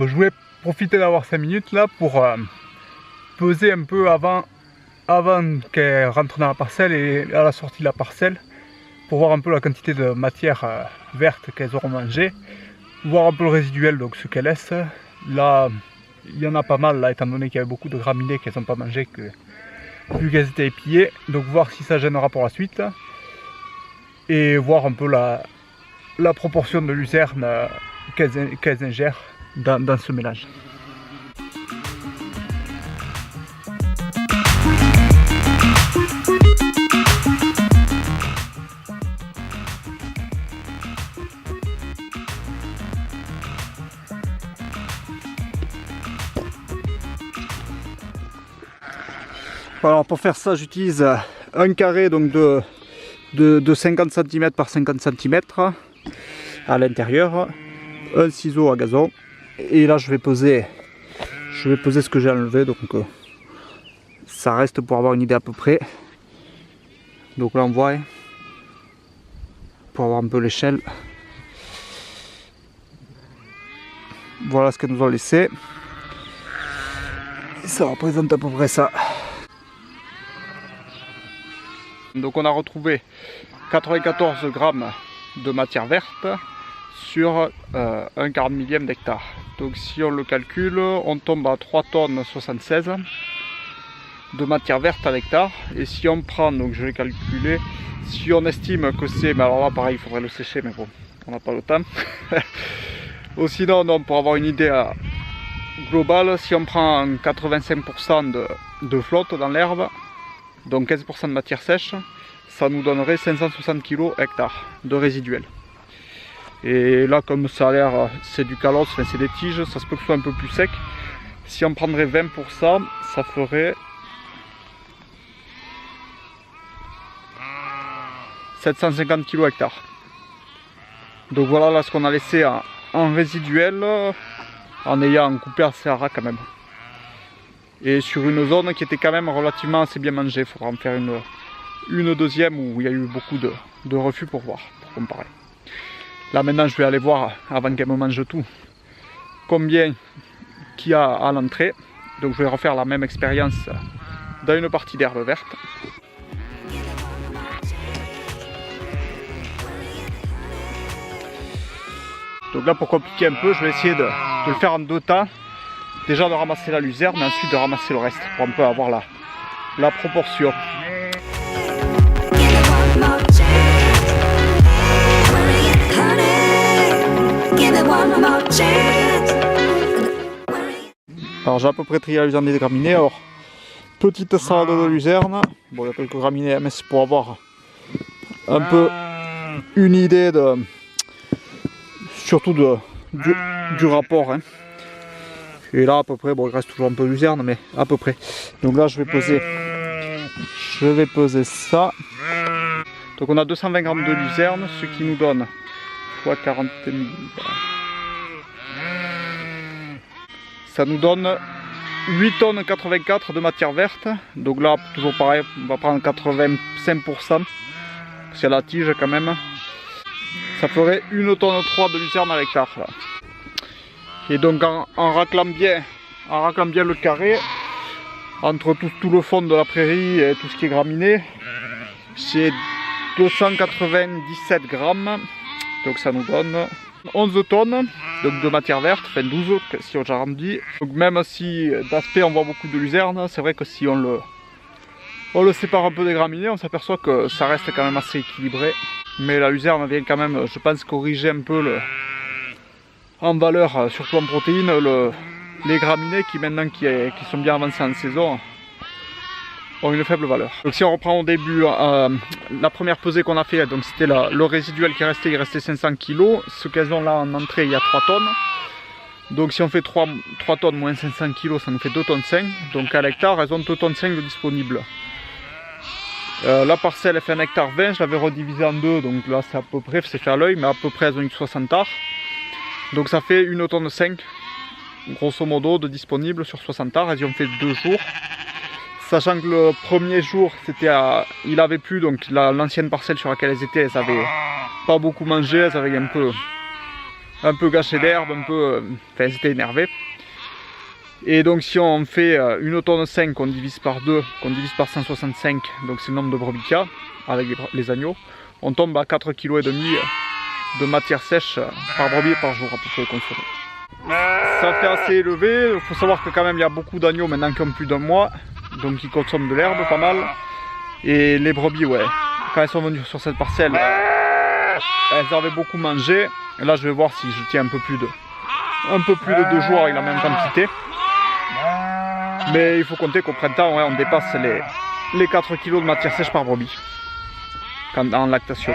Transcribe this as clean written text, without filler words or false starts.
Bon, je voulais profiter d'avoir 5 minutes là pour peser un peu avant qu'elles rentrent dans la parcelle et à la sortie de la parcelle, pour voir un peu la quantité de matière verte qu'elles auront mangé, voir un peu le résiduel, donc ce qu'elles laissent. Là, il y en a pas mal là, étant donné qu'il y avait beaucoup de graminées qu'elles n'ont pas mangé, vu qu'elles étaient épillées. Donc voir si ça gênera pour la suite et voir un peu la proportion de luzerne qu'elles ingèrent dans ce mélange. Alors pour faire ça, j'utilise un carré donc de 50 cm par 50 cm à l'intérieur, un ciseau à gazon, et là je vais peser ce que j'ai enlevé, donc ça reste pour avoir une idée à peu près. Donc là on voit, pour avoir un peu l'échelle, voilà ce qu'elles nous ont laissé, et ça représente à peu près ça. Donc on a retrouvé 94 grammes de matière verte sur un 40 millième d'hectare. Donc si on le calcule, on tombe à 3 tonnes 76 de matière verte à l'hectare. Et si on prend, donc je vais calculer, si on estime que c'est, mais alors là pareil il faudrait le sécher, mais bon, on n'a pas le temps. Ou sinon, non, pour avoir une idée globale, si on prend 85% de flotte dans l'herbe, donc 15% de matière sèche, ça nous donnerait 560 kg hectare de résiduel. Et là, comme ça a l'air, c'est du calosse, enfin, c'est des tiges, ça se peut que ce soit un peu plus sec. Si on prendrait 20%, ça ferait 750 kg hectare. Donc voilà là ce qu'on a laissé en résiduel, en ayant coupé assez à ras quand même. Et sur une zone qui était quand même relativement assez bien mangée. Il faudra en faire une deuxième où il y a eu beaucoup de refus pour voir, pour comparer. Là maintenant je vais aller voir, avant qu'elle me mange tout, combien qu'il y a à l'entrée. Donc je vais refaire la même expérience dans une partie d'herbe verte. Donc là, pour compliquer un peu, je vais essayer de le faire en 2 temps. Déjà de ramasser la luzerne, mais ensuite de ramasser le reste, pour un peu avoir la proportion. Alors j'ai à peu près trié la luzerne des graminées. Alors, petite salade de luzerne. Bon, il y a quelques graminées, mais c'est pour avoir un peu une idée surtout du rapport. Hein. Et là à peu près, bon il reste toujours un peu de luzerne, mais à peu près. Donc là je vais peser ça. Donc on a 220 grammes de luzerne, ce qui nous donne fois 40 000. Ça nous donne 8 tonnes 84 de matière verte. Donc là toujours pareil, on va prendre 85%. C'est la tige quand même. Ça ferait 1 tonne 3 de luzerne à l'hectare. Et donc en raclant bien le carré, entre tout le fond de la prairie et tout ce qui est graminé, c'est 297 grammes. Donc ça nous donne 11 tonnes donc de matière verte, enfin 12 si on arrondit. Donc même si d'aspect on voit beaucoup de luzerne, c'est vrai que si on le sépare un peu des graminées, on s'aperçoit que ça reste quand même assez équilibré. Mais la luzerne vient quand même, je pense, corriger un peu en valeur, surtout en protéines, les graminées qui maintenant qui sont bien avancées en saison ont une faible valeur. Donc si on reprend au début, la première pesée qu'on a fait, donc c'était le résiduel qui restait, il restait 500 kg. Ce qu'elles ont là en entrée, il y a 3 tonnes. Donc si on fait 3 tonnes moins 500 kg, ça nous fait 2 tonnes 5. Donc à l'hectare, elles ont 2 tonnes 5 de disponibles. La parcelle elle fait 1 hectare 20, je l'avais redivisé en 2, donc là c'est à peu près, c'est fait à l'œil, mais à peu près elles ont eu 60 arts. Donc ça fait 1 tonne 5, grosso modo, de disponible sur 60 arts. Elles y ont fait 2 jours. Sachant que le premier jour, il avait plu, donc l'ancienne parcelle sur laquelle elles étaient, elles n'avaient pas beaucoup mangé, elles avaient un peu un peu gâché d'herbe, un peu... Enfin, elles étaient énervées. Et donc si on fait 1 tonne 5 qu'on divise par 2, qu'on divise par 165, donc c'est le nombre de brebis qu'il y a, avec les agneaux, on tombe à 4,5 kg de matière sèche par brebis et par jour à peu près consommée. Ça fait assez élevé, il faut savoir que quand même il y a beaucoup d'agneaux maintenant qui ont plus d'1 mois, donc ils consomment de l'herbe pas mal. Et les brebis, ouais, quand elles sont venues sur cette parcelle, elles avaient beaucoup mangé. Et là je vais voir si je tiens un peu plus de 2 jours avec la même quantité. Mais il faut compter qu'au printemps, ouais, on dépasse les 4 kg de matière sèche par brebis en lactation.